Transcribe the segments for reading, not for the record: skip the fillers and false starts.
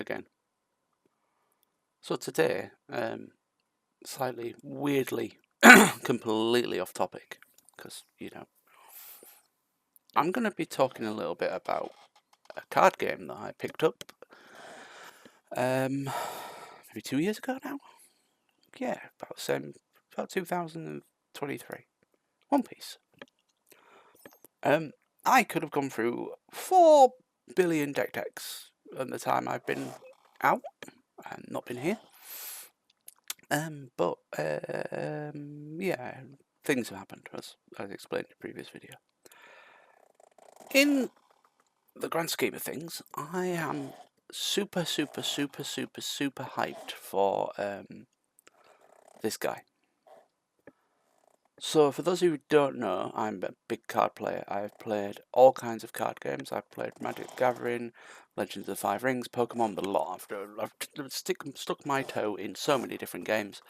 again. So today, slightly weirdly, completely off topic, because, you know, I'm going to be talking a little bit about a card game that I picked up maybe 2 years ago now. Yeah, about 2023. One Piece. I could have gone through 4 billion deck decks at the time I've been out and not been here. But yeah, things have happened, as I explained in the previous video. In the grand scheme of things, I am super hyped for this guy. So, for those who don't know, I'm a big card player. I've played all kinds of card games. I've played Magic the Gathering, Legends of the Five Rings, Pokemon, the lot. I've stuck my toe in so many different games.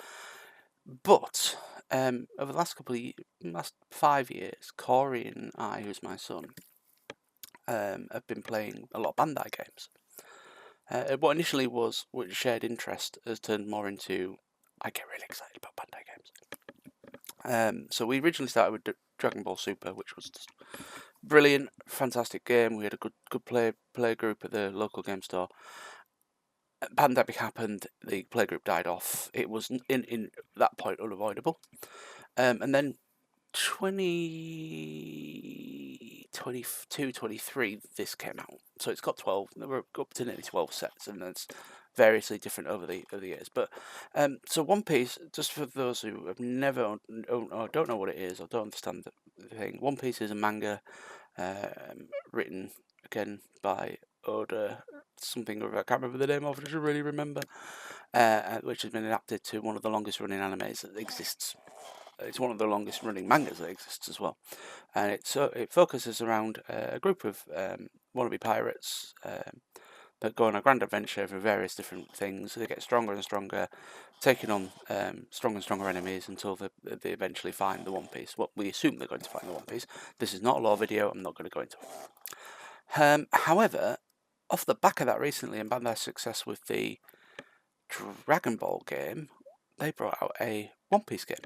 But over the last 5 years, Corey and I, who's my son, have been playing a lot of Bandai games. What initially was shared interest has turned more into, I get really excited about Bandai games. So we originally started with Dragon Ball Super, which was just brilliant, fantastic game. We had a good play group at the local game store. Pandemic happened, the playgroup died off. It was in that point unavoidable. And then 2022, 23, this came out. So it's got 12. We're up to nearly 12 sets, and it's variously different over the years. But so One Piece, just for those who have never or don't know what it is or don't understand the thing, One Piece is a manga written again by Oda something, or I can't remember the name of it, I should really remember, which has been adapted to one of the longest running animes that exists. It's one of the longest running mangas that exists as well, and it focuses around a group of wannabe pirates that go on a grand adventure for various different things. They get stronger and stronger, taking on stronger and stronger enemies until they eventually find the One Piece. Well, we assume they're going to find the One Piece. This is not a lore video, I'm not going to go into it. However, off the back of that recently, and Bandai's success with the Dragon Ball game, they brought out a One Piece game.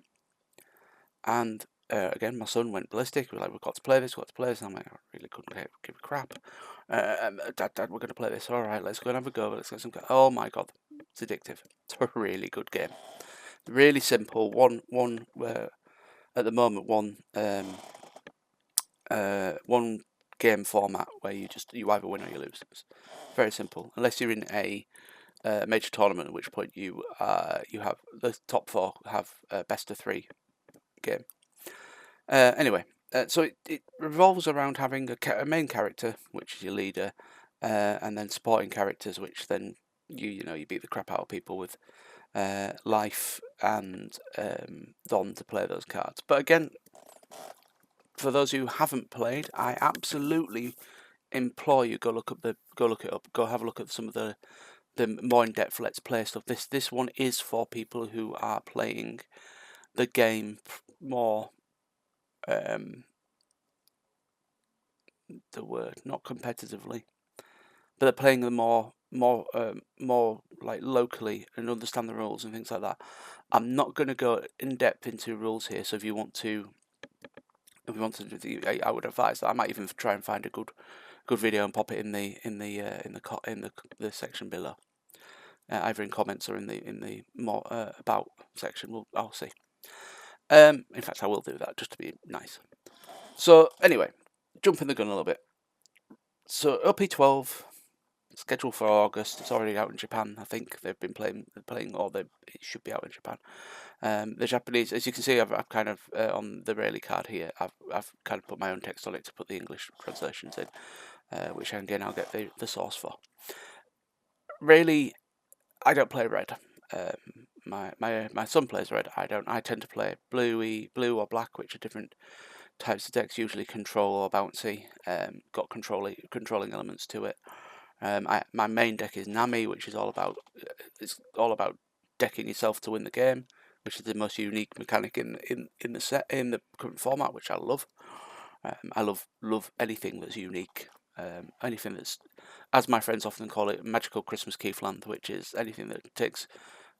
And again, my son went ballistic. We're like, we've got to play this, And I'm like, I really couldn't give a crap. Dad, we're going to play this. All right, let's go and have a go. Let's get some. Oh my god, it's addictive. It's a really good game. Really simple. One at the moment, one game format where you either win or you lose. It's very simple. Unless you're in a major tournament, at which point you have the top 4 have best of 3 game. Anyway, so it revolves around having a main character, which is your leader, and then supporting characters, which then you beat the crap out of people with life and Don to play those cards. But again, for those who haven't played, I absolutely implore you go look it up, go have a look at some of the more in-depth Let's Play stuff. This one is for people who are playing the game more. The word, not competitively, but they're playing them more like locally and understand the rules and things like that. I'm not going to go in depth into rules here, so if you want to, I would advise that I might even try and find a good video and pop it in the section below, either in comments or in the more about section. I'll see. In fact, I will do that just to be nice. So anyway, jumping the gun a little bit. So OP12 scheduled for August. It's already out in Japan. I think they've been playing, or it should be out in Japan. The Japanese, as you can see, I've kind of on the Rayleigh card here, I've kind of put my own text on it to put the English translations in, which again I'll get the source for. Rayleigh, I don't play red. My son plays red. I don't. I tend to play blue or black, which are different types of decks, usually control or bouncy. Got controlling elements to it. My main deck is Nami, which is all about decking yourself to win the game, which is the most unique mechanic in the current format, which I love. I love anything that's unique. anything that's, as my friends often call it, magical Christmas Keithland, which is anything that takes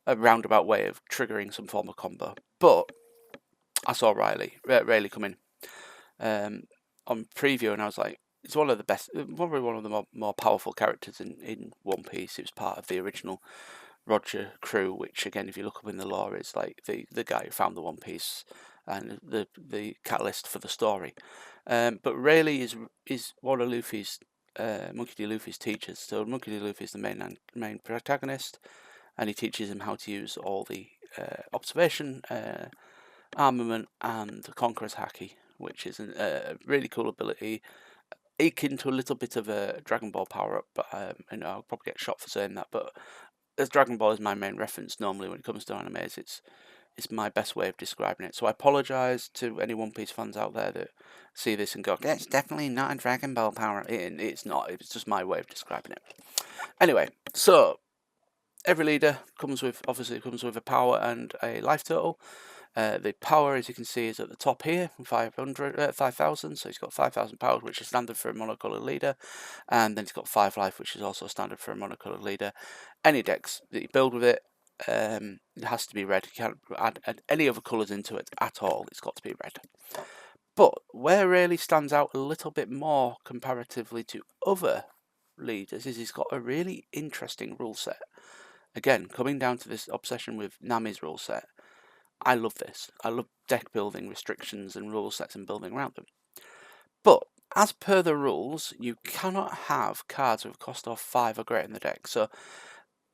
a roundabout way of triggering some form of combo. But I saw Rayleigh come in on preview, and I was like, it's one of the best, probably one of the more powerful characters in One Piece. It was part of the original Roger crew, which again, if you look up in the lore, is like the guy who found the One Piece and the catalyst for the story. But Rayleigh is one of Luffy's Monkey.D.Luffy's teachers. So Monkey.D.Luffy is the main protagonist, and he teaches him how to use all the observation, armament, and Conqueror's Haki, which is a really cool ability, akin to a little bit of a Dragon Ball power up. But I'll probably get shot for saying that, but as Dragon Ball is my main reference normally when it comes to animes, it's my best way of describing it. So I apologise to any One Piece fans out there that see this and go, "That's definitely not a Dragon Ball power." It's not. It's just my way of describing it. Anyway, so every leader comes with a power and a life total. The power, as you can see, is at the top here, 5,000. So he's got 5,000 powers, which is standard for a monocolor leader, and then he's got 5 life, which is also standard for a monocolor leader. Any decks that you build with it, it has to be red. You can't add any other colours into it at all. It's got to be red. But where Rayleigh stands out a little bit more comparatively to other leaders is he's got a really interesting rule set. Again, coming down to this obsession with Nami's rule set, I love this. I love deck building restrictions and rule sets and building around them. But as per the rules, you cannot have cards with a cost of 5 or greater in the deck. So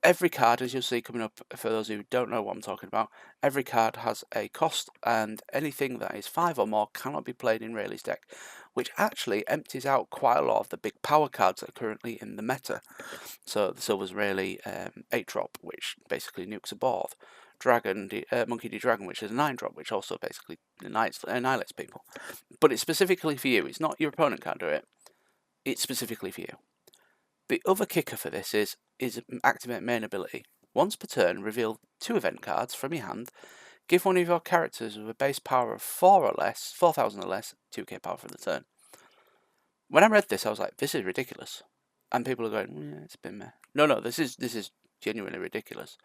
every card, as you'll see coming up, for those who don't know what I'm talking about, every card has a cost, and anything that is 5 or more cannot be played in Rayleigh's deck, which actually empties out quite a lot of the big power cards that are currently in the meta. So the Silver's Rayleigh 8-drop, which basically nukes a board. Monkey D. Dragon, which is a 9-drop, which also basically annihilates people. But it's specifically for you. It's not your opponent can't do it. It's specifically for you. The other kicker for this is activate main ability. Once per turn, reveal 2 event cards from your hand. Give one of your characters with a base power of 4,000 or less, 2k power for the turn. When I read this, I was like, this is ridiculous. And people are going, it's a bit meh. No, this is genuinely ridiculous.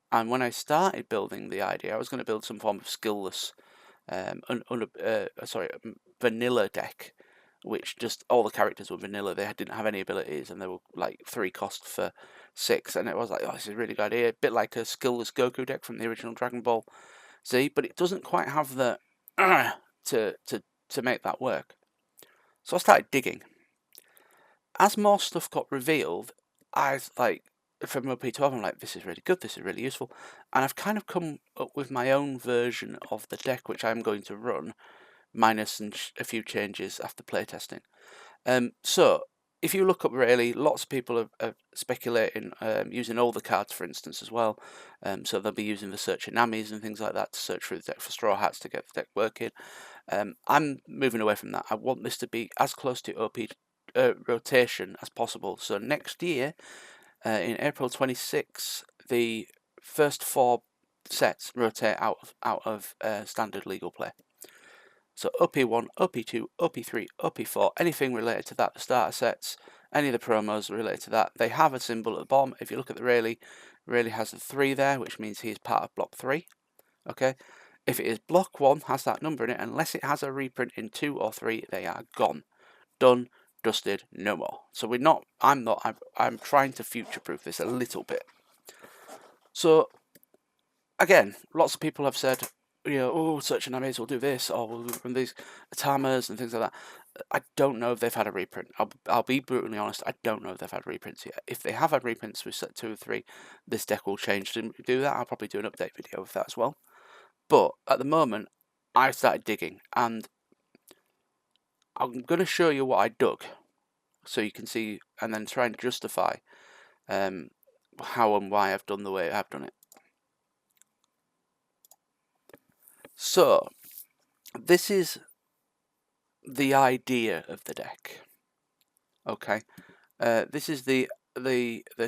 And when I started building the idea, I was going to build some form of skillless, vanilla deck, which just all the characters were vanilla. They didn't have any abilities, and they were like 3 cost for 6. And it was like, oh, this is a really good idea. A bit like a skillless Goku deck from the original Dragon Ball Z, but it doesn't quite have the to make that work. So I started digging. As more stuff got revealed, I was like, from OP12, I'm like, this is really good, this is really useful. And I've kind of come up with my own version of the deck, which I'm going to run, minus a few changes after playtesting. So, if you look up Rayleigh, lots of people are speculating using all the cards, for instance, as well. So they'll be using the search Namis and things like that to search through the deck for Straw Hats to get the deck working. I'm moving away from that. I want this to be as close to OP rotation as possible. So next year, in April 26, the first 4 sets rotate out of standard legal play. So OP1, OP2, OP3, OP4, anything related to that, the starter sets, any of the promos related to that, they have a symbol at the bottom. If you look at the Rayleigh has a 3 there, which means he is part of block 3. Okay, if it is block 1, has that number in it, unless it has a reprint in 2 or 3, they are gone. Done. Dusted, no more. So I'm trying to future-proof this a little bit. So, again, lots of people have said, oh, search and animes will do this, or we'll run these Atamas and things like that. I don't know if they've had a reprint. I'll be brutally honest, I don't know if they've had reprints yet. If they have had reprints with set 2 or 3, this deck will change to do that. I'll probably do an update video of that as well. But, at the moment, I started digging, and I'm going to show you what I dug, so you can see, and then try and justify how and why I've done the way I've done it. So, this is the idea of the deck. Okay, this is the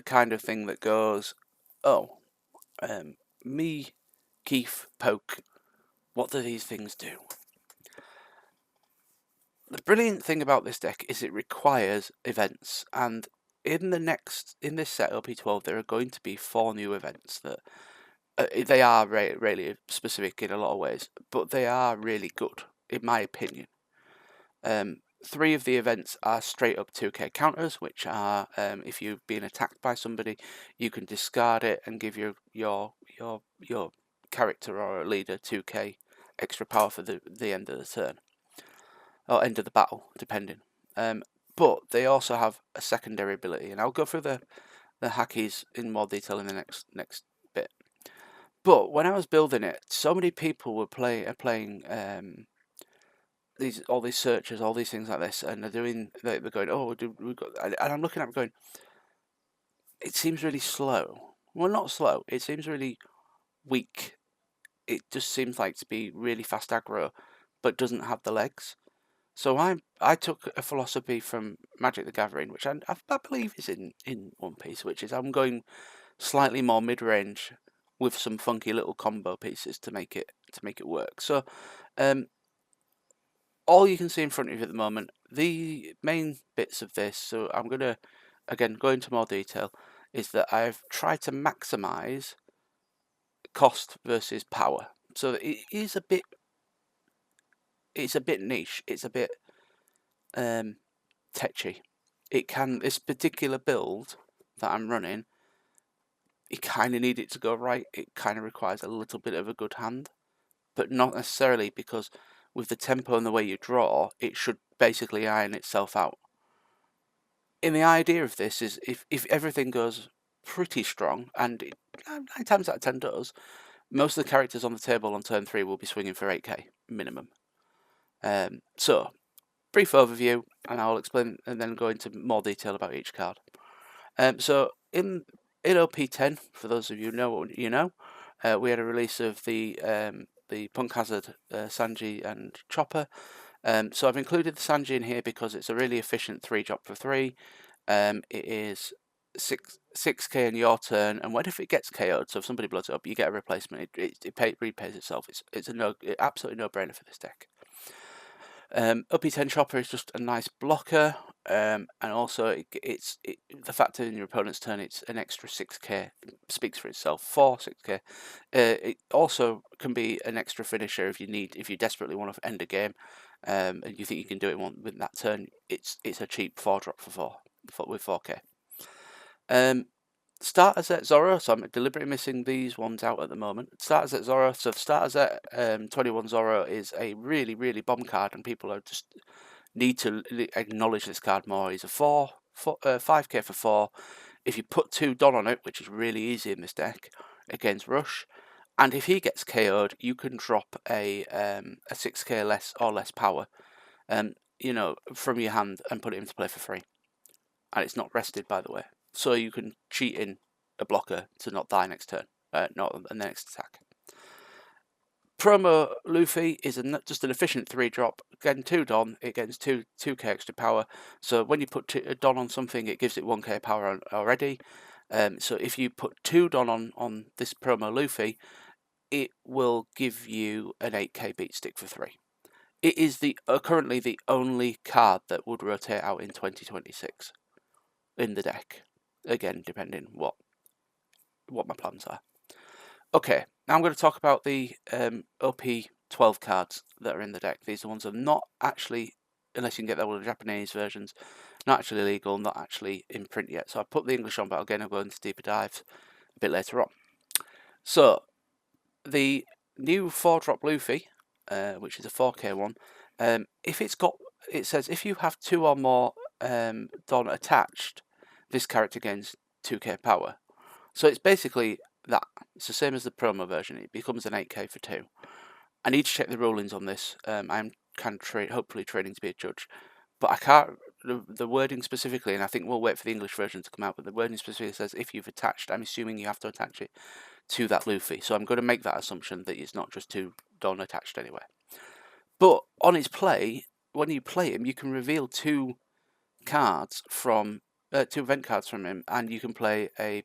kind of thing that goes, oh, me, Keith, Poke, what do these things do? The brilliant thing about this deck is it requires events, and in this set OP12 there are going to be 4 new events that they are really specific in a lot of ways, but they are really good in my opinion. 3 of the events are straight up 2k counters, which are if you've been attacked by somebody, you can discard it and give your character or leader 2k extra power for the end of the turn. Or end of the battle, depending. But they also have a secondary ability, and I'll go through the Hakis in more detail in the next bit. But when I was building it, so many people were playing all these searches, all these things like this, and they're going, oh, we got, and I'm looking at it going, it seems really slow. Well, not slow. It seems really weak. It just seems like to be really fast aggro, but doesn't have the legs. So I took a philosophy from Magic the Gathering, which I believe is in One Piece, which is I'm going slightly more mid-range with some funky little combo pieces to make it work. So all you can see in front of you at the moment, the main bits of this, so I'm going to again go into more detail, is that I've tried to maximize cost versus power. So it is a bit niche. It's a bit tetchy. This particular build that I'm running, you kind of need it to go right. It kind of requires a little bit of a good hand, but not necessarily, because with the tempo and the way you draw, it should basically iron itself out. And the idea of this is if everything goes pretty strong, and 9 times out of 10 does, most of the characters on the table on turn 3 will be swinging for 8k minimum. So, brief overview, and I'll explain and then go into more detail about each card. So in OP10, for those of you who know what you know, we had a release of the Punk Hazard Sanji and Chopper. So I've included the Sanji in here because it's a really efficient 3-drop for 3. It is 6k in your turn, and if it gets KO'd, so if somebody blows it up, you get a replacement. It repays itself. It's absolutely no-brainer for this deck. OP10 Chopper is just a nice blocker, and also the fact that in your opponent's turn it's an extra 6k speaks for itself. 6k. It also can be an extra finisher if you desperately want to end a game, and you think you can do it with that turn. It's a cheap 4-drop for 4 with 4k. Starters at Zoro, so I'm deliberately missing these ones out at the moment. Starters at Zoro, so starters at 21 Zoro is a really, really bomb card, and people are just need to acknowledge this card more. He's a 5k for 4. If you put 2 Don on it, which is really easy in this deck, against Rush, and if he gets KO'd, you can drop a 6k less power, from your hand and put it into play for free. And it's not rested, by the way. So you can cheat in a blocker to not die next turn, not on the next attack. Promo Luffy is just an efficient 3-drop. Again, 2 Don, it gets 2k extra power. So when you put a Don on something, it gives it 1k power already. So if you put 2 Don on this Promo Luffy, it will give you an 8k beat stick for 3. It is currently the only card that would rotate out in 2026 in the deck. Again, depending what my plans are. Okay, now I'm going to talk about the OP12 cards that are in the deck. These are ones that are not actually, unless you can get them with the Japanese versions, not actually legal, not actually in print yet. So I put the English on, but again, I'll go into deeper dives a bit later on. So the new 4-drop Luffy, which is a 4k one, it says if you have 2 or more Don attached, this character gains 2k power. So it's basically that. It's the same as the promo version. It becomes an 8k for 2. I need to check the rulings on this. I'm hopefully training to be a judge, but I can't. The wording specifically, and I think we'll wait for the English version to come out, but the wording specifically says if you've attached, I'm assuming you have to attach it to that Luffy. So I'm going to make that assumption that it's not just 2 Don attached anyway. But on its play, when you play him, you can reveal 2 cards from 2 event cards from him, and you can play a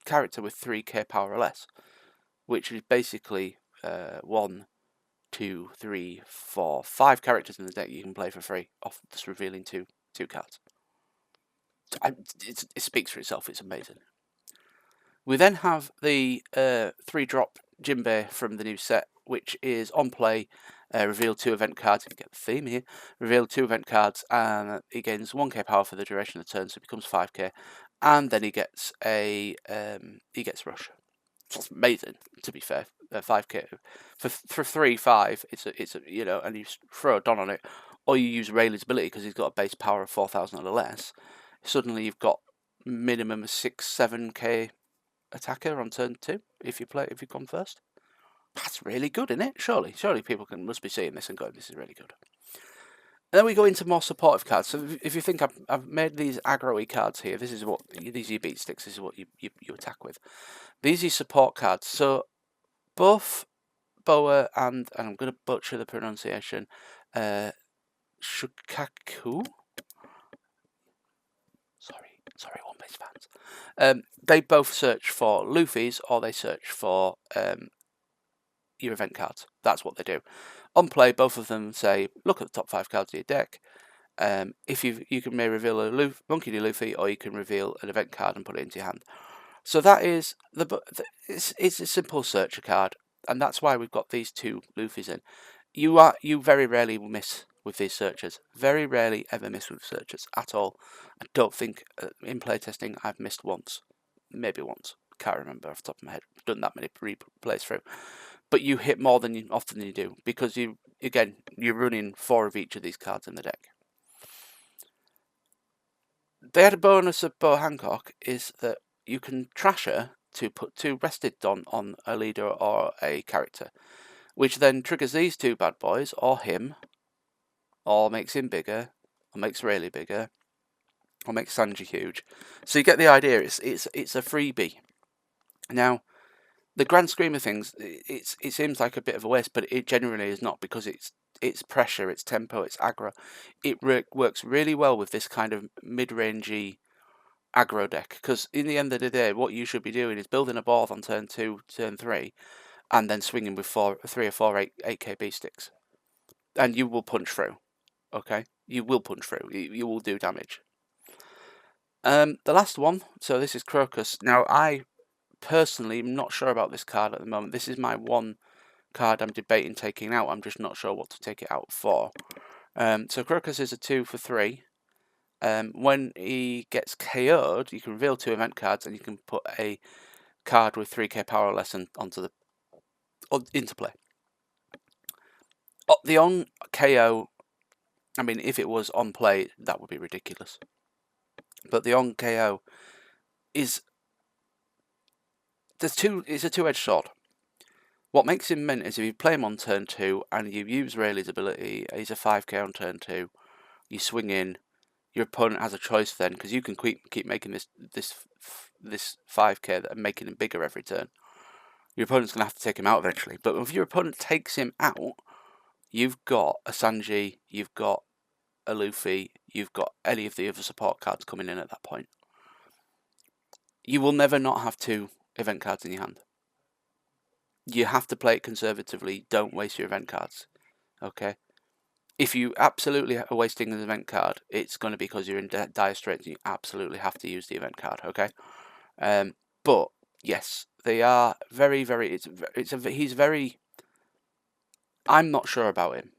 character with 3k power or less, which is basically 1 2, 3, 4, 5 characters in the deck you can play for free off just revealing two cards. It speaks for itself. It's amazing. We then have the 3-drop Jinbe from the new set, which is on play. Reveal 2 event cards. You get the theme here. Reveal 2 event cards, and he gains 1k power for the duration of the turn, so it becomes 5k. And then he gets rush. That's amazing. To be fair, 5k for 3/5. It's a and you throw a Don on it, or you use Rayleigh's ability because he's got a base power of 4,000 or less. Suddenly you've got minimum 6-7k attacker on turn 2 if you've gone first. That's really good, isn't it? Surely people must be seeing this and going, this is really good. And then we go into more supportive cards. So if you think I've made these aggro-y cards here, these are your beat sticks. This is what you attack with. These are support cards. So both Boa and I'm going to butcher the pronunciation, Shakuyaku. Sorry, One Piece fans. They both search for Luffy's, or they search for your event cards. That's what they do. On play, both of them say, look at the top 5 cards of your deck. If you may reveal a Monkey.D.Luffy, or you can reveal an event card and put it into your hand. So that is it's a simple searcher card, and that's why we've got these 2 Luffys in. You very rarely will miss with these searchers. Very rarely ever miss with searchers at all. I don't think in playtesting I've missed once, maybe once. Can't remember off the top of my head. I've done that many replays through. But you hit more than often than you do, because you're running 4 of each of these cards in the deck. The added bonus of Boa Hancock is that you can trash her to put 2 rested on a leader or a character, which then triggers these 2 bad boys, or him, or makes him bigger, or makes Rayleigh bigger, or makes Sanji huge. So you get the idea. It's a freebie. Now, the grand scheme of things, it seems like a bit of a waste, but it genuinely is not, because it's pressure, it's tempo, it's aggro. It works really well with this kind of mid-rangey aggro deck, because in the end of the day, what you should be doing is building a board on turn 2, turn 3, and then swinging with 3 or 4 8k sticks, and you will punch through. Okay, you will punch through. You will do damage. The last one. So this is Crocus. Now I personally am not sure about this card at the moment. This is my one card I'm debating taking out. I'm just not sure what to take it out for. So Crocus is a 2 for 3. When he gets KO'd, you can reveal 2 event cards, and you can put a card with 3k power or less into play. The on KO, I mean, if it was on play, that would be ridiculous. But the on KO is it's a 2-edged sword. What makes him mint is if you play him on turn 2 and you use Rayleigh's ability, he's a 5k on turn 2, you swing in, your opponent has a choice then, because you can keep making this 5k and making him bigger every turn. Your opponent's going to have to take him out eventually. But if your opponent takes him out, you've got a Sanji, you've got a Luffy, you've got any of the other support cards coming in at that point. You will never not have 2 event cards in your hand. You have to play it conservatively. Don't waste your event cards. Okay? If you absolutely are wasting an event card, it's going to be because you're in dire straits and you absolutely have to use the event card. Okay? But yes, they are very, very. He's very. I'm not sure about him.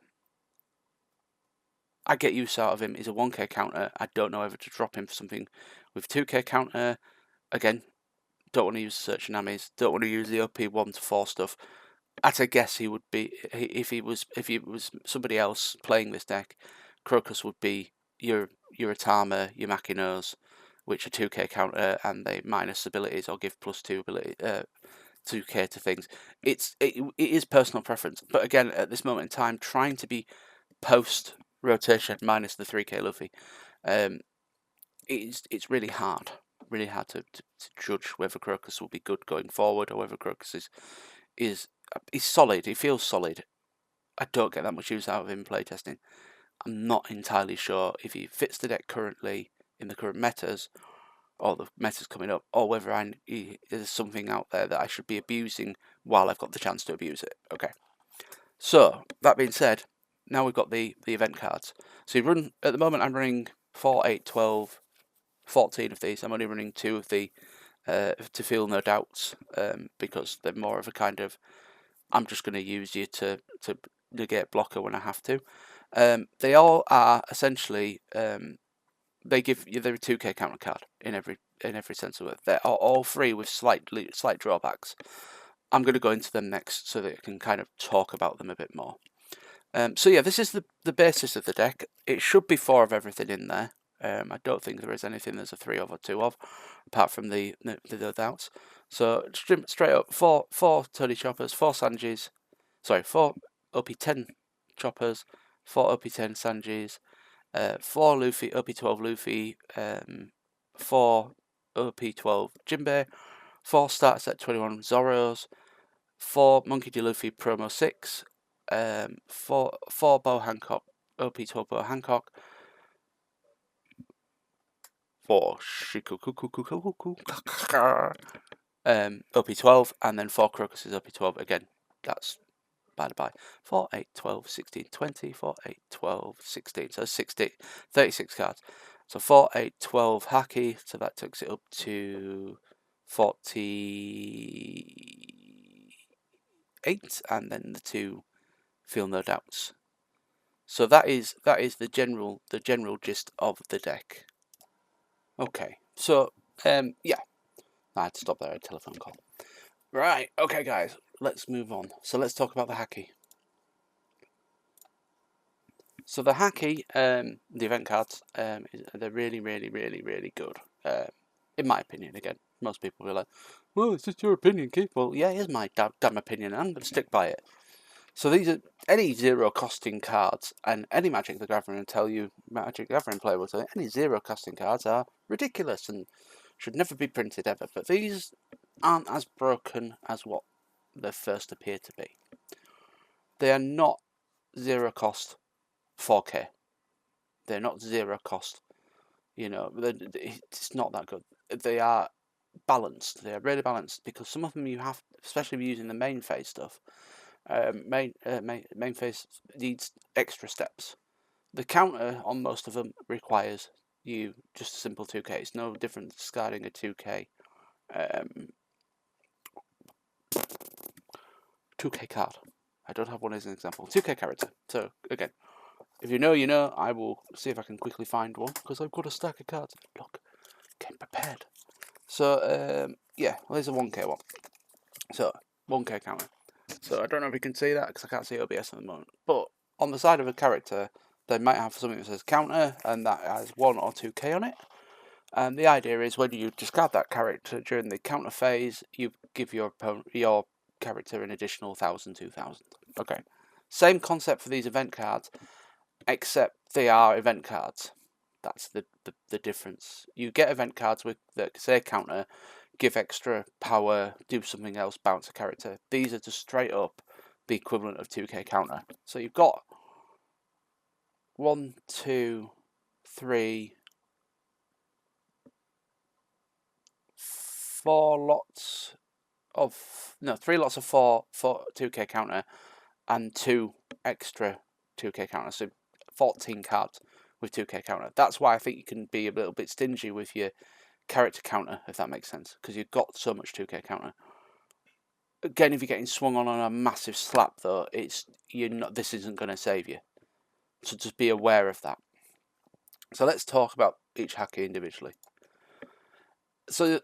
I get use out of him. He's a 1k counter. I don't know whether to drop him for something with 2k counter. Again, don't want to use search enemies. Don't want to use the OP 1 to 4 stuff. At a guess, he would be if he was somebody else playing this deck. Crocus would be your Atama, your Makinos, which are 2k counter and they minus abilities or give +2 ability 2k to things. It is personal preference, but again, at this moment in time, trying to be post rotation minus the 3k Luffy, it's really hard to judge whether Crocus will be good going forward or whether Crocus is solid. He feels solid. I don't get that much use out of him playtesting. I'm not entirely sure if he fits the deck currently in the current metas, or the metas coming up, or whether there's something out there that I should be abusing while I've got the chance to abuse it. Okay. So that being said, now we've got the event cards. So you run at the moment. I'm running 4, 8, 12, 14 of these. I'm only running 2 of the to feel no doubts because they're more of a kind of I'm just going to use you to negate blocker when I have to. They all are essentially they give you the 2k counter card in every sense of it. They're all three with slight drawbacks. I'm going to go into them next so that I can kind of talk about them a bit more. So yeah, this is the basis of the deck. It should be 4 of everything in there. I don't think there is anything there's a 3 of or 2 of, apart from the doubts. So straight up, 4 Tony.Choppers, 4 Sanjis, sorry, 4 OP10 Choppers, 4 OP10 Sanjis, 4 Luffy, OP12 Luffy, 4 OP12 Jinbe, 4 starter set 21 Zoros, 4 Monkey.D.Luffy promo 6, 4 Boa Hancock, OP12 Boa Hancock, 4 Shakuyaku, OP12, and then 4 Crocus is OP12 again. That's by the by. 4, 8, 12, 16, 20, 4, 8, 12, 16. So 60, 36 cards. So 4, 8, 12 Haki, so that takes it up to 48, and then the 2 Feel No Doubts. So that is the general gist of the deck. Okay, so yeah, I had to stop there. A telephone call. Right, okay, guys, let's move on. So let's talk about the Haki. So the Haki, the event cards, they're really, really, really, really good. In my opinion, again, most people will be like, "Well, it's just your opinion, Keith." Well, yeah, here's my damn opinion, and I'm going to stick by it. So these are any 0 costing cards, and any Magic the Gathering will tell you, Magic the Gathering player will tell you, any 0 costing cards are ridiculous and should never be printed ever. But these aren't as broken as what they first appear to be. They are not 0 cost 4K. They're not 0 cost. You know, it's not that good. They are balanced. They are really balanced because some of them you have, especially using the main phase stuff. Main phase needs extra steps. The counter on most of them requires you just a simple 2k. It's no different discarding a 2k 2k card. I don't have one as an example. 2k character. So again, if you know, you know. I will see if I can quickly find one because I've got a stack of cards. Look, getting prepared. So yeah, well, there's a 1k one. So 1k counter. So I don't know if you can see that because I can't see OBS at the moment. But on the side of a character, they might have something that says counter, and that has 1 or 2k on it. And the idea is when you discard that character during the counter phase, you give your character an additional 1,000, 2,000. Okay. Same concept for these event cards, except they are event cards. That's the difference. You get event cards with that say counter, give extra power, do something else, bounce a character. These are just straight up the equivalent of 2k counter. So you've got 1, 2, 3, 4 lots of 3 lots of 4 2k counter and 2 extra 2k counter. So 14 cards with 2k counter. That's why I think you can be a little bit stingy with your character counter, if that makes sense, because you've got so much 2k counter. Again, if you're getting swung on a massive slap, though, this isn't going to save you. So just be aware of that. So let's talk about each Haki individually. So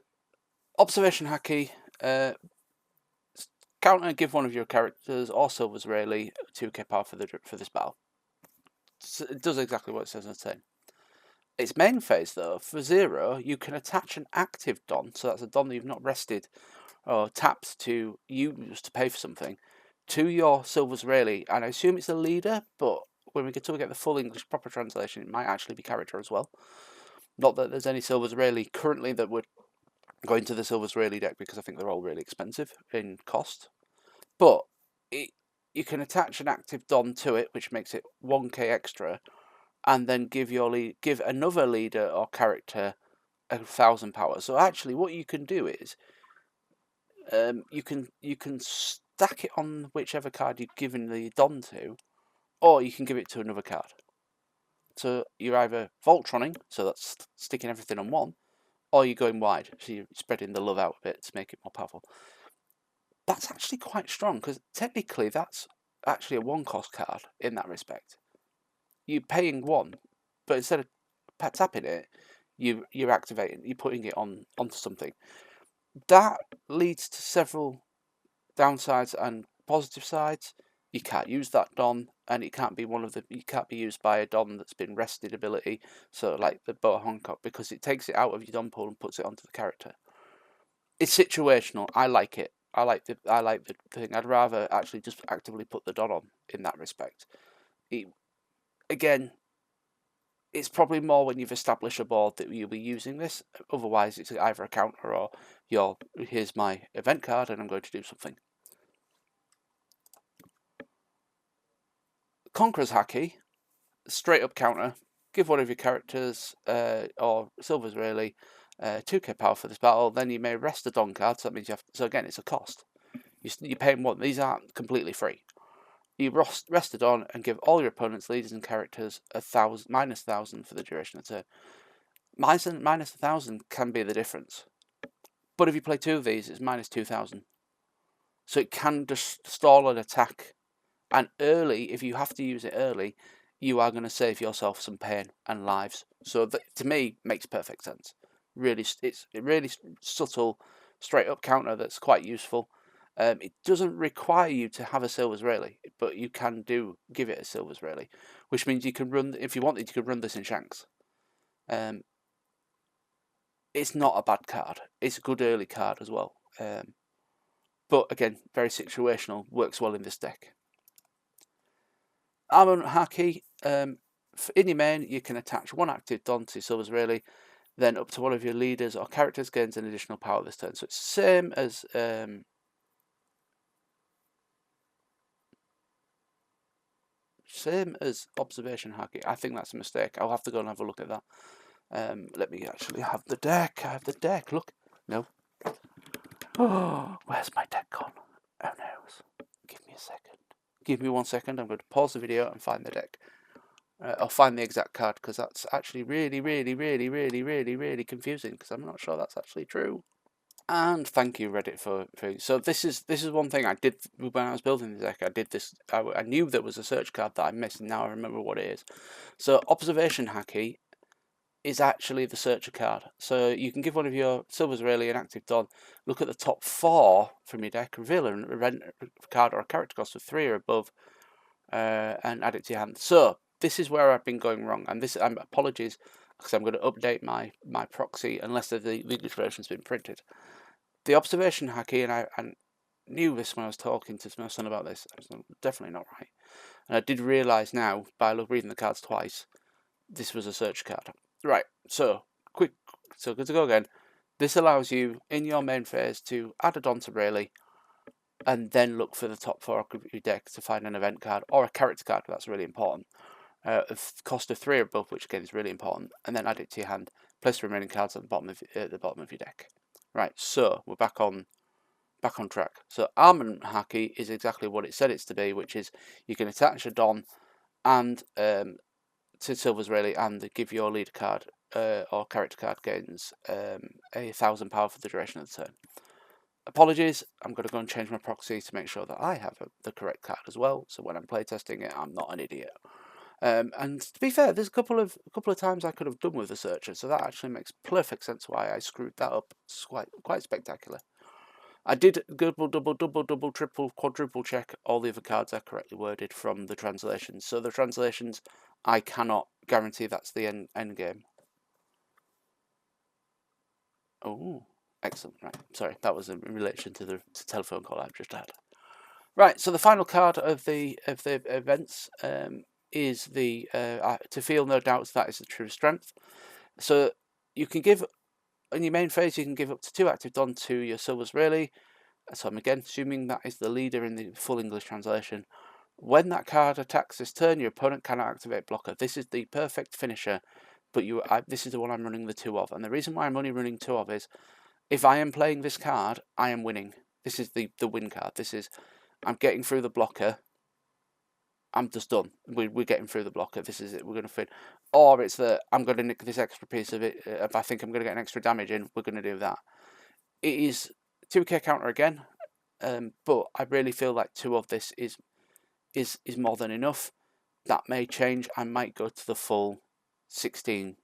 observation Haki, counter, give one of your characters or Slivers Rayleigh 2k power for this battle. So it does exactly what it says on the tin. Its main phase, though, for 0, you can attach an active Don, so that's a Don that you've not rested or tapped to use to pay for something, to your Slivers Rayleigh, and I assume it's a leader, but when we get the full English proper translation, it might actually be character as well. Not that there's any Slivers Rayleigh currently that would go into the Slivers Rayleigh deck because I think they're all really expensive in cost. But you can attach an active Don to it, which makes it 1k extra, and then give another leader or character 1,000 power. So actually, what you can do is you can stack it on whichever card you've given the Don to, or you can give it to another card. So you're either Voltroning, so that's sticking everything on one, or you're going wide, so you're spreading the love out a bit to make it more powerful. That's actually quite strong, because technically that's actually a 1-cost card in that respect. You're paying 1, but instead of tapping it, you're activating, you're putting it onto something. That leads to several downsides and positive sides. You can't use that Don, and it can't be you can't be used by a Don that's been rested ability, so like the Boa Hancock, because it takes it out of your Don pool and puts it onto the character. It's situational. I like it. I like the thing. I'd rather actually just actively put the Don on in that respect. Again, it's probably more when you've established a board that you'll be using this. Otherwise, it's either a counter or here's my event card and I'm going to do something. Conqueror's Haki, straight up counter. Give one of your characters, or Slivers Rayleigh, 2k power for this battle. Then you may rest a Don card, so that means you have. So again, it's a cost. You're paying 1. These aren't completely free. You rest a Don and give all your opponent's leaders and characters -1,000 for the duration of the turn. -1,000 can be the difference. But if you play 2 of these, it's -2,000. So it can just stall an attack. And early, if you have to use it early, you are going to save yourself some pain and lives. So that, to me, makes perfect sense. It's a really subtle, straight up counter that's quite useful. It doesn't require you to have a Slivers Rayleigh, but you can give it a Slivers Rayleigh, which means you can run, if you wanted, you could run this in Shanks. It's not a bad card. It's a good early card as well. But again, very situational, works well in this deck. Armament Haki, in your main, you can attach 1 active Don to Slivers Rayleigh, then up to one of your leaders or characters gains an additional power this turn. So it's same as Observation Haki. I think that's a mistake. I'll have to go and have a look at that. Let me actually have the deck. I have the deck. Look. No. Oh, where's my deck gone? Oh no. Give me a second. Give me 1 second. I'm going to pause the video and find the deck. I'll find the exact card, because that's actually really confusing, because I'm not sure that's actually true. And thank you, Reddit, for so this is one thing I did when I was building the deck. I did this. I knew there was a search card that I missed, and now I remember what it is. So Observation Haki is actually the searcher card. So you can give one of your Slivers Rayleigh an active Don, look at the top 4 from your deck, reveal a card or a character cost of 3 or above, and add it to your hand. So this is where I've been going wrong, and this apologies, because I'm going to update my proxy unless the English version's been printed. The Observation Haki, and I knew this when I was talking to my son about this, it's definitely not right. And I did realise now, by reading the cards twice, this was a search card. Right, so good to go again. This allows you, in your main phase, to add a Don to Rayleigh, and then look for the top 4 of your deck to find an event card, or a character card, that's really important. Cost of 3 or above, which again is really important, and then add it to your hand. Place the remaining cards at the bottom of your deck. Right, so we're back on track. So Armament Haki is exactly what it said it's to be, which is you can attach a Don and to Slivers Rayleigh and give your leader card or character card gains 1,000 power for the duration of the turn. Apologies, I'm going to go and change my proxy to make sure that I have the correct card as well, so when I'm playtesting it, I'm not an idiot. And to be fair, there's a couple of times I could have done with the searcher, so that actually makes perfect sense why I screwed that up. It's quite spectacular. I did double, triple, quadruple check all the other cards are correctly worded from the translations. So the translations, I cannot guarantee that's the end game. Oh, excellent. Right, sorry, that was in relation to the telephone call I've just had. Right, so the final card of the events is the to feel no doubts that is the true strength. So you can give, in your main phase, you can give up to 2 active Don to your Slivers Rayleigh. So I'm again assuming that is the leader in the full English translation. When that card attacks this turn, your opponent cannot activate blocker. This is the perfect finisher, but this is the one I'm running the 2 of. And the reason why I'm only running 2 of is, if I am playing this card, I am winning. This is the win card. This is, I'm getting through the blocker. I'm just done. We're getting through the blocker. This is it. We're going to fin. Or it's that I'm going to nick this extra piece of it. If I think I'm going to get an extra damage in, we're going to do that. It is 2k counter again, but I really feel like 2 of this is more than enough. That may change. I might go to the full 16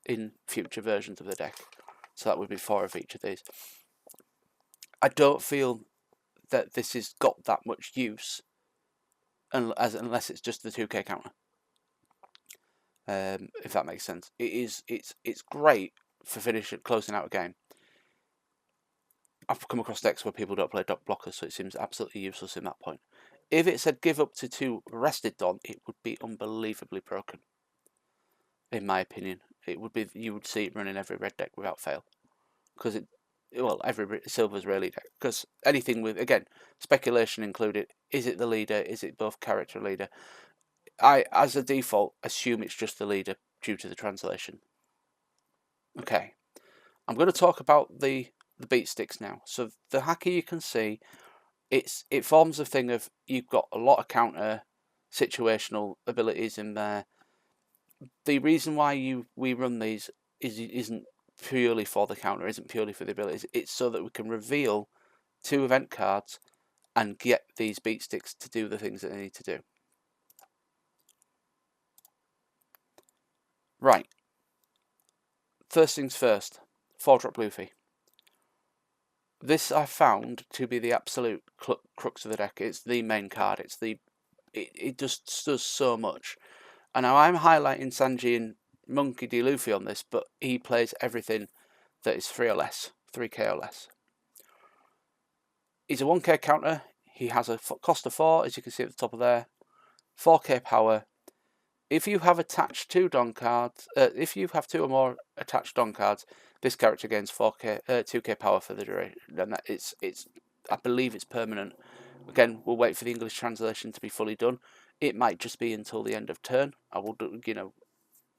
in future versions of the deck. So that would be 4 of each of these. I don't feel that this has got that much use unless it's just the 2k counter. If that makes sense. It's great for closing out a game. I've come across decks where people don't play blockers, so it seems absolutely useless in that point. If it said give up to 2 rested Don, it would be unbelievably broken. In my opinion, it would be. You would see it running every red deck without fail, because every Slivers Rayleigh deck. Because anything with, again, speculation included. Is it the leader? Is it both character leader? I, as a default, assume it's just the leader due to the translation. Okay, I'm going to talk about the beat sticks now. So the Haki, you can see, it forms a thing of, you've got a lot of counter situational abilities in there. The reason why we run these isn't purely for the counter, isn't purely for the abilities. It's so that we can reveal 2 event cards and get these beat sticks to do the things that they need to do. Right. First things first, 4-drop Luffy. This I found to be the absolute crux of the deck. It's the main card. It just does so much. And now I'm highlighting Sanji and Monkey.D.Luffy on this, but he plays everything that is 3 or less, 3k or less. He's a 1k counter. He has a cost of 4, as you can see at the top of there. 4k power. If you have attached 2 Don cards, if you have 2 or more attached Don cards, this character gains 2k power for the duration. And that I believe it's permanent. Again, we'll wait for the English translation to be fully done. It might just be until the end of turn. I will do,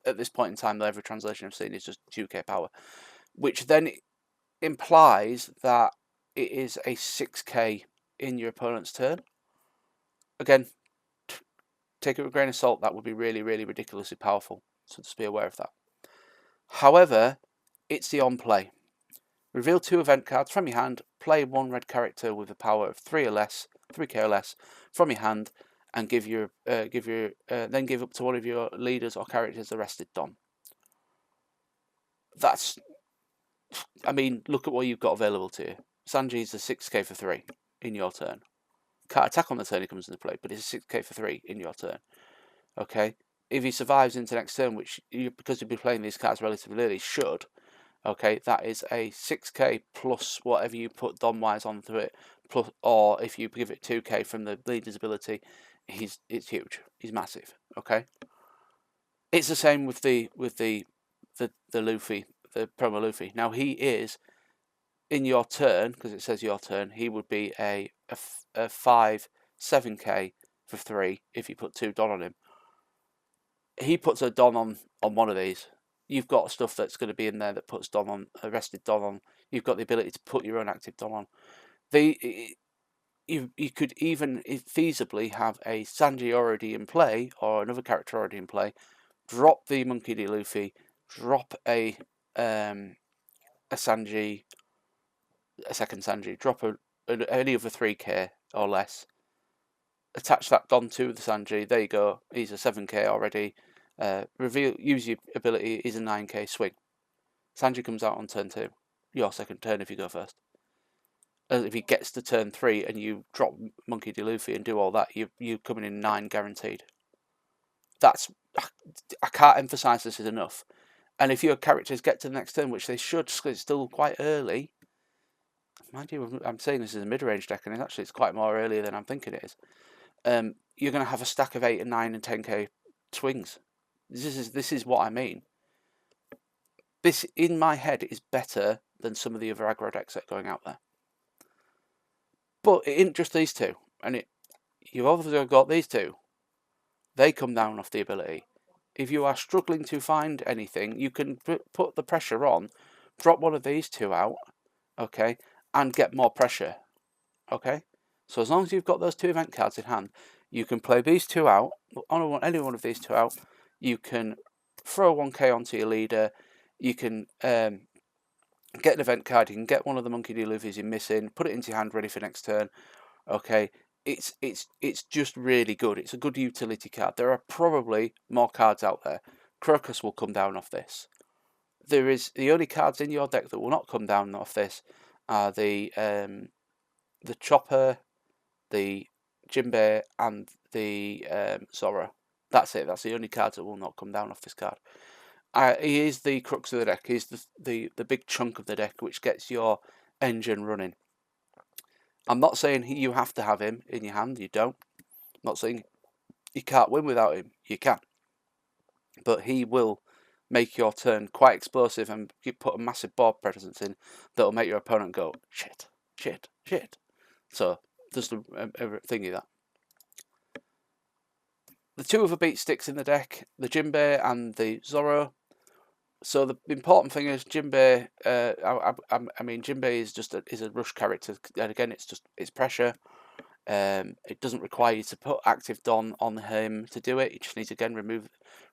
at this point in time, every translation I've seen is just 2k power, which then implies that it is a 6k in your opponent's turn. Again, take it with a grain of salt. That would be really, really ridiculously powerful. So just be aware of that. However, it's the on-play. Reveal 2 event cards from your hand. Play 1 red character with a power of 3 or less, 3k or less, from your hand, and then give up to one of your leaders or characters a rested Don. Look at what you've got available to you. Sanji's a 6k for 3 in your turn. Can't attack on the turn he comes into play, but it's a 6k for 3 in your turn. Okay, if he survives into next turn, which because you'll be playing these cards relatively early, should. Okay, that is a 6k plus whatever you put Don-wise onto it, plus, or if you give it 2k from the leader's ability, it's huge. He's massive. Okay, it's the same with the Luffy, the promo Luffy. Now he is in your turn, because it says your turn. He would be a 7k for 3 if you put 2 Don on him. He puts a Don on one of these. You've got stuff that's going to be in there that puts Don on, a rested Don on. You've got the ability to put your own active Don on. You could even feasibly have a Sanji already in play, or another character already in play. Drop the Monkey.D.Luffy. Drop a Sanji, a second Sanji. Drop any other 3k or less. Attach that Don to the Sanji. There you go. He's a 7k already. Use your ability. Is a 9k swing. Sanji comes out on turn 2. Your second turn if you go first. If he gets to turn 3 and you drop Monkey.D.Luffy and do all that, you're coming in 9 guaranteed. I can't emphasise this enough. And if your characters get to the next turn, which they should, because it's still quite early. Mind you, I'm saying this is a mid-range deck, and it's quite more earlier than I'm thinking it is. You're going to have a stack of 8 and 9 and 10k swings. This is what I mean. This, in my head, is better than some of the other aggro decks that are going out there. But it isn't just these 2. And you've obviously got these 2. They come down off the ability. If you are struggling to find anything, you can put the pressure on, drop one of these 2 out, okay, and get more pressure, okay? So as long as you've got those 2 event cards in hand, you can play these 2 out. On any one of these 2 out, you can throw 1k onto your leader. You can get an event card. You can get one of the Monkey.D.Luffys you're missing. Put it into your hand, ready for next turn. Okay, it's just really good. It's a good utility card. There are probably more cards out there. Crocus will come down off this. The only cards in your deck that will not come down off this are the Chopper, the Jinbe, and the Zoro. That's it. That's the only cards that will not come down off this card. He is the crux of the deck. He's the big chunk of the deck which gets your engine running. I'm not saying you have to have him in your hand. You don't. I'm not saying you can't win without him. You can. But he will make your turn quite explosive, and you put a massive board presence in that will make your opponent go, shit, shit, shit. So there's a thingy that. The 2 other beat sticks in the deck, the Jinbe and the Zoro. So the important thing is Jinbe. I mean, Jinbe is a rush character, and again, it's pressure. It doesn't require you to put active Don on him to do it. You just need to again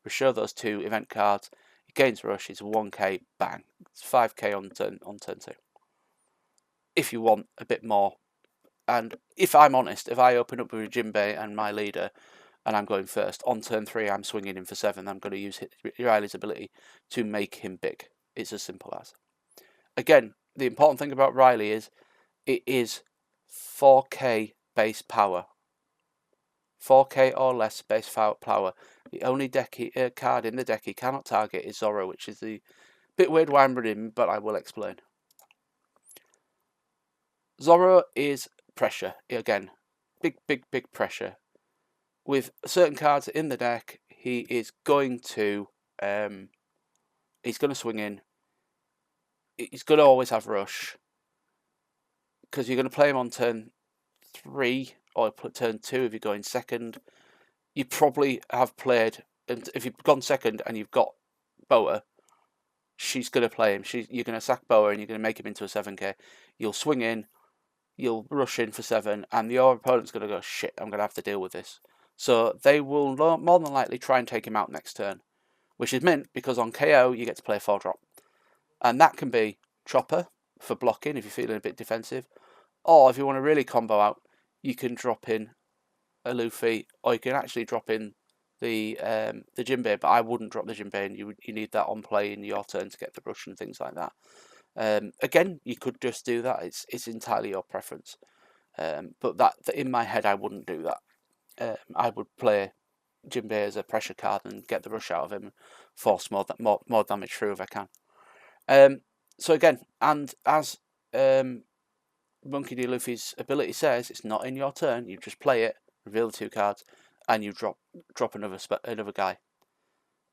show those 2 event cards. He gains rush. It's 1k, bang. It's 5k on turn 2. If you want a bit more, and if I'm honest, if I open up with Jinbe and my leader, and I'm going first, on turn 3 I'm swinging him for 7. I'm going to use Riley's ability to make him big. It's as simple as. Again, the important thing about Riley is it is 4k base power. 4k or less base power. The only card in the deck he cannot target is Zoro, which is the bit weird why I'm running, but I will explain. Zoro is pressure. Again, big pressure. With certain cards in the deck, he is going to swing in. He's going to always have rush, because you're going to play him on turn 3 or turn 2 if you're going second. You probably have played, and if you've gone second and you've got Boa, she's going to play him. You're going to sack Boa and you're going to make him into a 7k. You'll swing in, you'll rush in for 7, and your opponent's going to go, shit, I'm going to have to deal with this. So they will more than likely try and take him out next turn, which is mint because on KO you get to play a 4-drop. And that can be Chopper for blocking if you're feeling a bit defensive, or if you want to really combo out, you can drop in a Luffy, or you can actually drop in the Jinbe, but I wouldn't drop the Jinbe, and you need that on play in your turn to get the rush and things like that. Again, you could just do that. It's entirely your preference. But that in my head, I wouldn't do that. I would play Jinbe as a pressure card and get the rush out of him, force more damage through if I can. So again, and as Monkey.D.Luffy's ability says, it's not in your turn. You just play it, reveal the 2 cards, and you drop another guy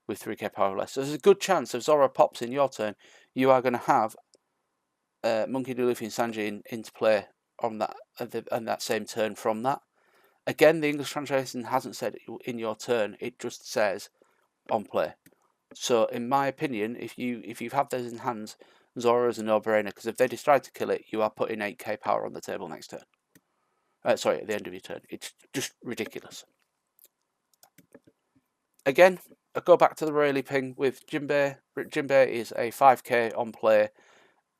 with 3k power or less. So there's a good chance if Zoro pops in your turn, you are going to have Monkey.D.Luffy and Sanji into play on that same turn from that. Again, the English translation hasn't said in your turn, it just says on play. So in my opinion, if you have those in hand, Zoro is a no-brainer, because if they decide to kill it, you are putting 8k power on the table next turn. Sorry, at the end of your turn. It's just ridiculous. Again, I go back to the Rayleigh ping with Jinbe. Jinbe is a 5k on play,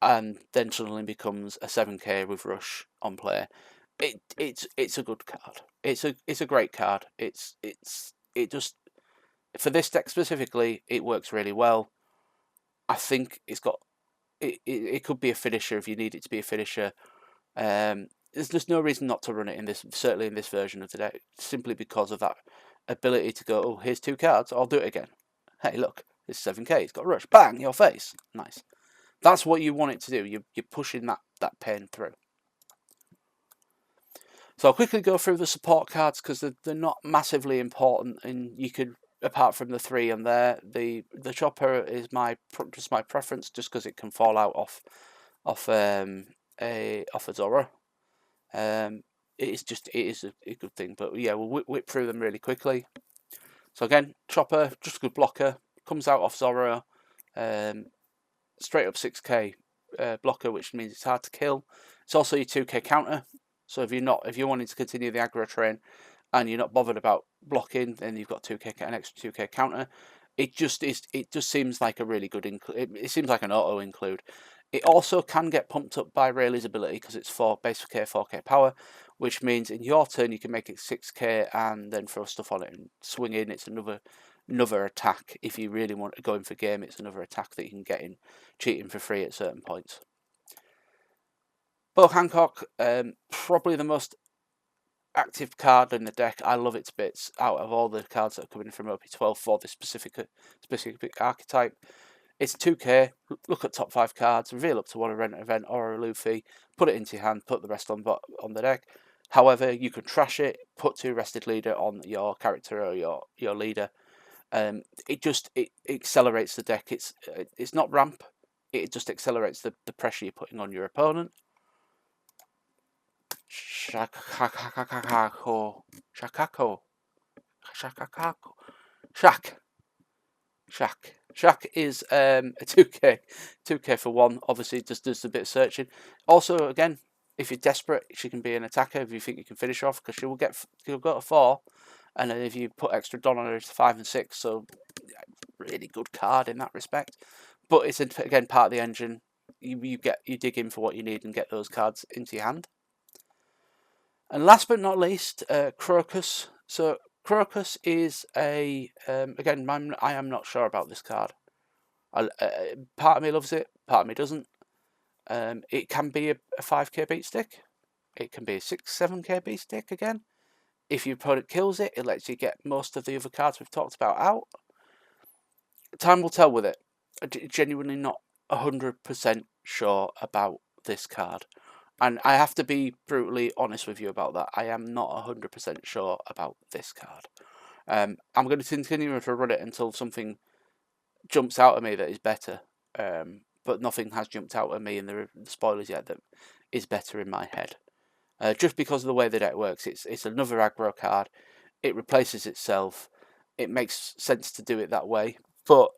and then suddenly becomes a 7k with rush on play. It's a good card. It's a great card. It just, for this deck specifically, it works really well. I think it could be a finisher if you need it to be a finisher. There's just no reason not to run it certainly in this version of the deck, simply because of that ability to go, oh, here's 2 cards, I'll do it again. Hey, look, it's 7k, it's got rush, bang, your face, nice. That's what you want it to do. You're pushing that pain through. So I'll quickly go through the support cards because they're not massively important, and you could, apart from the 3 on there, the Chopper is just my preference, just because it can fall out off a Zoro. It is a good thing, but yeah, we'll whip through them really quickly. So again, Chopper, just a good blocker, comes out off Zoro, straight up 6k blocker, which means it's hard to kill. It's also your 2k counter, So if you're wanting to continue the aggro train and you're not bothered about blocking, then you've got an extra 2k counter. It just seems like a really good include. It seems like an auto include. It also can get pumped up by Rayleigh's ability because it's 4 base 4k power, which means in your turn you can make it 6k and then throw stuff on it and swing in. It's another attack. If you really want to go in for game, it's another attack that you can get in cheating for free at certain points. Boa Hancock, probably the most active card in the deck. I love it to bits. Out of all the cards that are coming from OP12 for this specific archetype, it's 2k. Look at top 5 cards, reveal up to one event or a Luffy, put it into your hand, put the rest on the deck. However, you can trash it, put 2 rested leader on your character or your leader. It accelerates the deck. It's not ramp. It just accelerates the pressure you're putting on your opponent. Shakuyaku. Shak is a 2k for 1. Obviously, just does a bit of searching. Also, again, if you're desperate, she can be an attacker if you think you can finish off, because she'll go to 4, and then if you put extra Don on her, it's 5 and 6. So, really good card in that respect. But it's again part of the engine. You dig in for what you need and get those cards into your hand. And last but not least, Crocus. So Crocus is again, I am not sure about this card. Part of me loves it, part of me doesn't. It can be a 5k beat stick. It can be a 6-7k beat stick again. If your opponent kills it, it lets you get most of the other cards we've talked about out. Time will tell with it. I'm genuinely not 100% sure about this card. And I have to be brutally honest with you about that. I am not 100% sure about this card. I'm going to continue to run it until something jumps out at me that is better. But nothing has jumped out at me in the spoilers yet that is better in my head. Just because of the way the deck works. It's another aggro card. It replaces itself. It makes sense to do it that way. But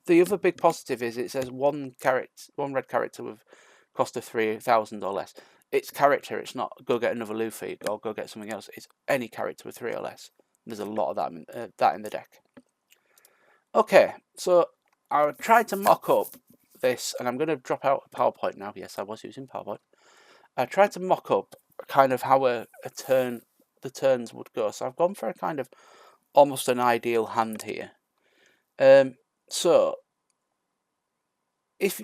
the other big positive is it says one red character with cost of 3,000 or less. It's character. It's not go get another Luffy or go get something else. It's any character with 3 or less. There's a lot of that in the deck. Okay, so I tried to mock up this, and I'm going to drop out a PowerPoint now. Yes, I was using PowerPoint. I tried to mock up kind of how the turns would go. So I've gone for a kind of almost an ideal hand here. So if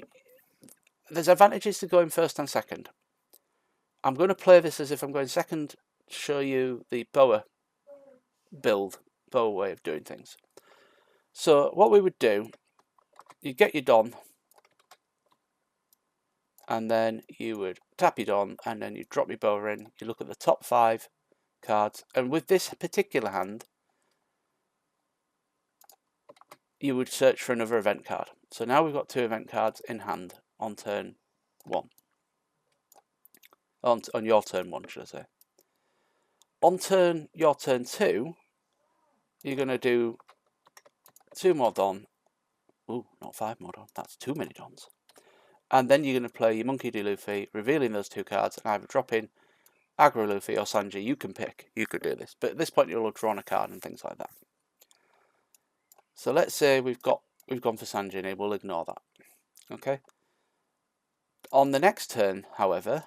there's advantages to going first and second. I'm going to play this as if I'm going second to show you the Boa way of doing things. So what we would do, you get your Don, and then you would tap your Don, and then you drop your Boa in. You look at the top 5 cards, and with this particular hand, you would search for another event card. So now we've got 2 event cards in hand on turn 1. On your turn 1, should I say. On your turn 2, you're going to do 2 more Don. Ooh, not 5 more Don. That's too many Dons. And then you're going to play your Monkey.D.Luffy, revealing those 2 cards, and either drop in Aggro Luffy or Sanji. You can pick. You could do this. But at this point, you'll have drawn a card and things like that. So let's say we've gone for Sanji, and we'll ignore that. Okay. On the next turn, however,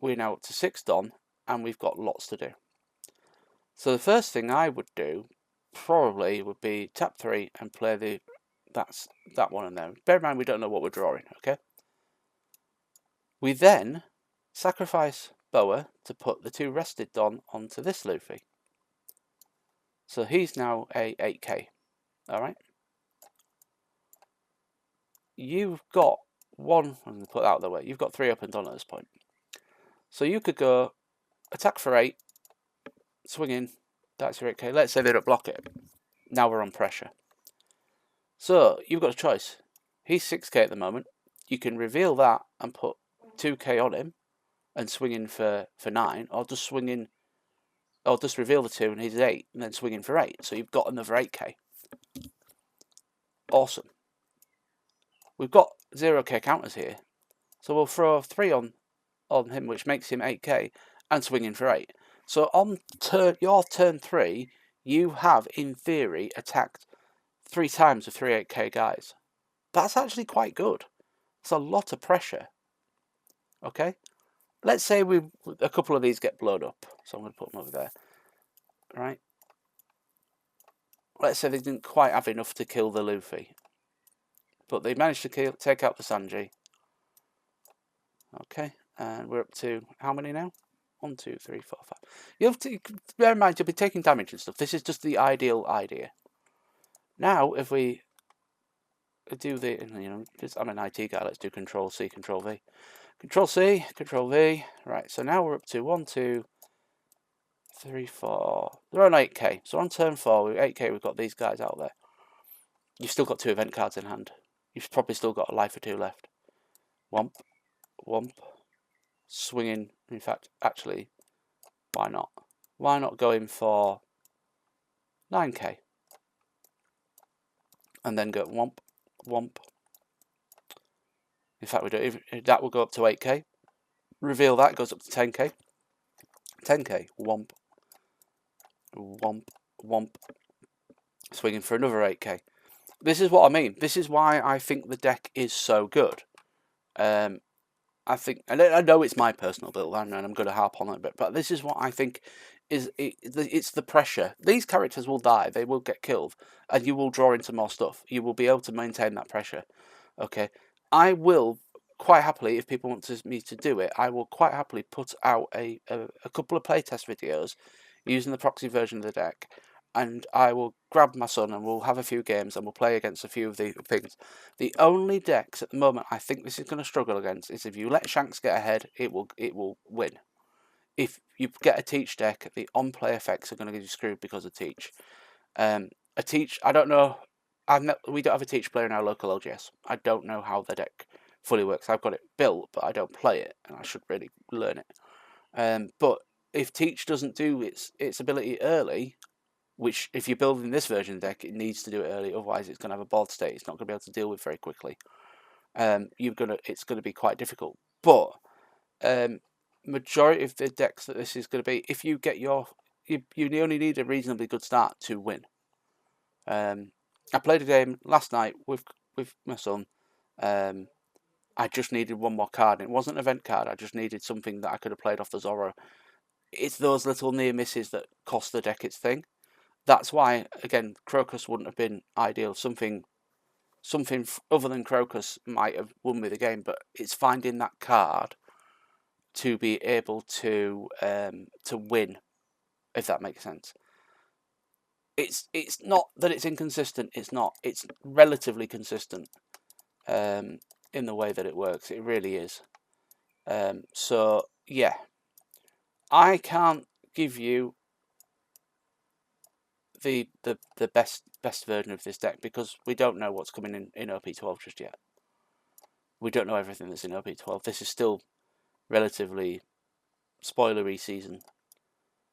we're now up to 6 Don, and we've got lots to do. So the first thing I would do probably would be tap 3 and play that one in there. Bear in mind we don't know what we're drawing, okay? We then sacrifice Boa to put the 2 rested Don onto this Luffy. So he's now a 8k, alright? You've got one, I'm going to put that out of the way, you've got 3 open Don at this point. So you could go attack for 8, swing in, that's your 8k. Let's say they don't block it. Now we're on pressure. So you've got a choice. He's 6k at the moment. You can reveal that and put 2k on him and swing in for 9, or just swing in, or just reveal the 2 and he's 8 and then swing in for 8. So you've got another 8k. Awesome. We've got 0k counters here. So we'll throw 3 on on him, which makes him 8k, and swinging for 8. So on your turn 3, you have, in theory, attacked 3 times with 3 8k guys. That's actually quite good. It's a lot of pressure. Okay? Let's say a couple of these get blown up. So I'm going to put them over there. Right? Let's say they didn't quite have enough to kill the Luffy. But they managed to take out the Sanji. Okay, and we're up to how many now? 1, 2, 3, 4, 5. You have to bear in mind you'll be taking damage and stuff. This is just the ideal idea. Now, if we do the, I'm an IT guy. Let's do Control C, Control V, Control C, Control V. Right. So now we're up to 1, 2, 3, 4. They're on 8k. So on turn 4, with 8k, we've got these guys out there. You've still got 2 event cards in hand. You've probably still got a life or 2 left. Womp, womp. Swinging. In fact, actually, why not? Why not go in for 9k? And then go womp, womp. In fact, we don't even, that will go up to 8k. Reveal that, goes up to 10k. 10k, womp, womp, womp. Swinging for another 8k. This is what I mean. This is why I think the deck is so good. I think, and I know it's my personal build, and I'm going to harp on it a bit, but this is what I think is it's the pressure. These characters will die, they will get killed, and you will draw into more stuff. You will be able to maintain that pressure. Okay, I will quite happily, if people want me to do it, I will quite happily put out a couple of playtest videos using the proxy version of the deck, and I will grab my son and we'll have a few games and we'll play against a few of the things. The only decks at the moment I think this is going to struggle against is if you let Shanks get ahead, it will win. If you get a Teach deck, the on-play effects are going to get you screwed because of Teach. A Teach, I don't know. We don't have a Teach player in our local LGS. I don't know how the deck fully works. I've got it built, but I don't play it, and I should really learn it. But if Teach doesn't do its ability early, which if you're building this version of the deck, it needs to do it early, otherwise it's going to have a board state it's not going to be able to deal with very quickly. It's going to be quite difficult. But majority of the decks that this is going to be, if you get you only need a reasonably good start to win. I played a game last night with my son. I just needed one more card. It wasn't an event card. I just needed something that I could have played off the Zoro. It's those little near misses that cost the deck its thing. That's why, again, Crocus wouldn't have been ideal. Something other than Crocus might have won me the game, but it's finding that card to be able to win, if that makes sense. It's not that it's inconsistent. It's not. It's relatively consistent in the way that it works. It really is. So yeah, I can't give you the best version of this deck because we don't know what's coming in OP12 just yet. We don't know everything that's in OP12. This is still relatively spoilery season,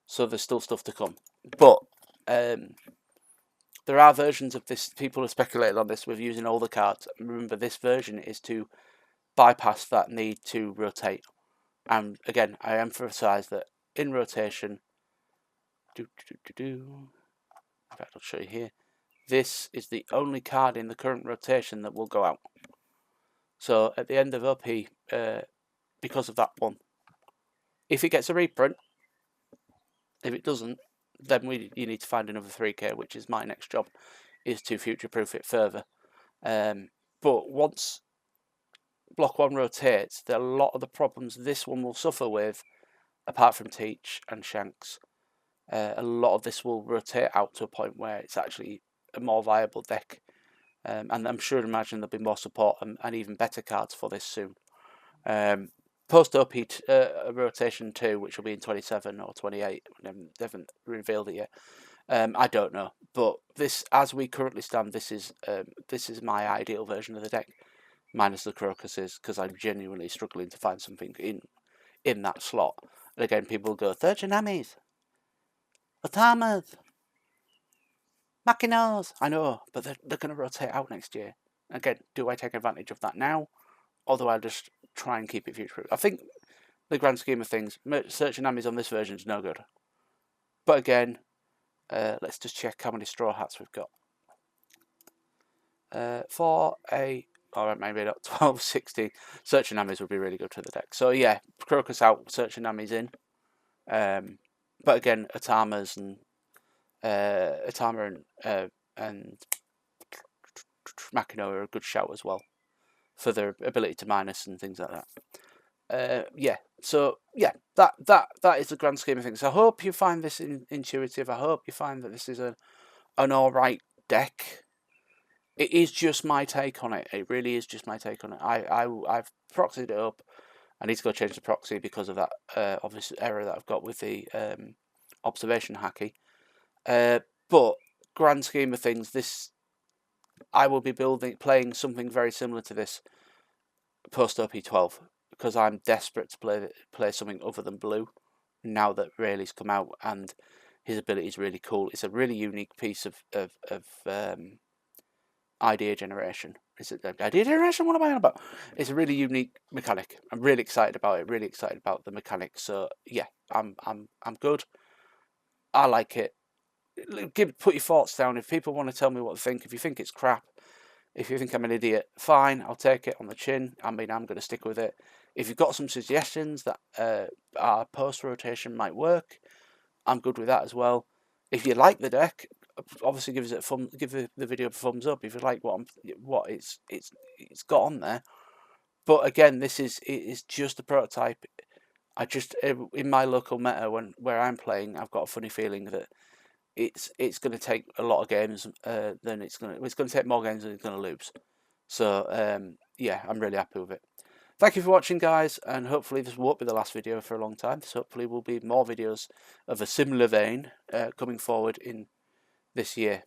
so there's still stuff to come. But there are versions of this. People have speculated on this with using all the cards. Remember, this version is to bypass that need to rotate. And again, I emphasise that in rotation. In fact, I'll show you here. This is the only card in the current rotation that will go out. So at the end of OP, because of that one, if it gets a reprint, if it doesn't, then you need to find another 3k, which is my next job, is to future-proof it further. But once Block 1 rotates, a lot of the problems this one will suffer with, apart from Teach and Shanks, a lot of this will rotate out to a point where it's actually a more viable deck. And I'm sure imagine there'll be more support and even better cards for this soon. Post OP rotation 2, which will be in 27 or 28, they haven't revealed it yet. I don't know, but this, as we currently stand, this is my ideal version of the deck, minus the Crocuses, because I'm genuinely struggling to find something in that slot. And again, people go, third Tsunamis, Otamas, Makinos. I know, but they're going to rotate out next year. Again, do I take advantage of that now, or do I just try and keep it future-proof? I think the grand scheme of things, searching armies on this version is no good. But again, let's just check how many straw hats we've got. For a, or maybe not, 12, 16, searching armies would be really good for the deck. So yeah, Crocus out, searching armies in. But again, Atama's and Atama and Makino are a good shout as well for their ability to minus and things like that. Yeah, so yeah, that is the grand scheme of things. I hope you find this intuitive. I hope you find that this is an alright deck. It is just my take on it. It really is just my take on it. I've proxied it up. I need to go change the proxy because of that obvious error that I've got with the observation Haki. But grand scheme of things, this I will be playing something very similar to this post OP12 because I'm desperate to play something other than blue now that Rayleigh's come out and his ability is really cool. It's a really unique piece of idea generation. Is it idea generation? What am I on about? It's a really unique mechanic. I'm really excited about it. Really excited about the mechanic. So yeah, I'm good. I like it. Put your thoughts down. If people want to tell me what they think, if you think it's crap, if you think I'm an idiot, fine. I'll take it on the chin. I mean, I'm going to stick with it. If you've got some suggestions that our post rotation might work, I'm good with that as well. If you like the deck, obviously give the video a thumbs up if you like what it's got on there. But again, it is just a prototype. I just in my local meta where I'm playing, I've got a funny feeling that it's going to take a lot of games. Then it's going to take more games than it's going to lose. So yeah, I'm really happy with it. Thank you for watching, guys, and hopefully this won't be the last video for a long time. So hopefully will be more videos of a similar vein coming forward in this year.